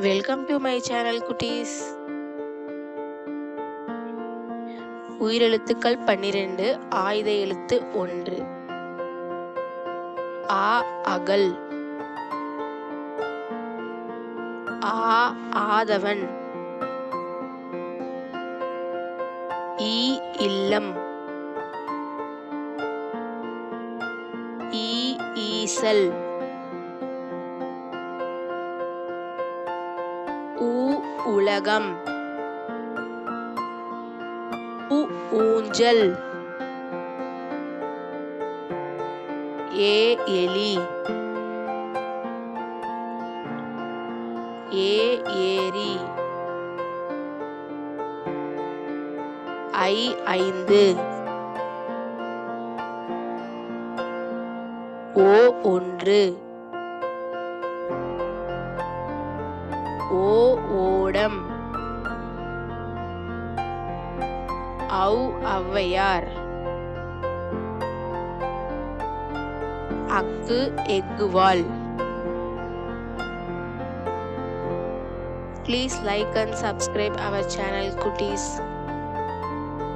Welcome to my channel குட்டீஸ். உயிரெழுத்துக்கள் 12, ஆயுத எழுத்து 1. ஆ அகல். ஆதவன். இல்லம். ஈசல். உலகம். ஊஞ்சல். எலி. ஏரி. 5. 1. ஓடம். Avvaiyar. எக்குவால். Please like and subscribe our channel, cuties.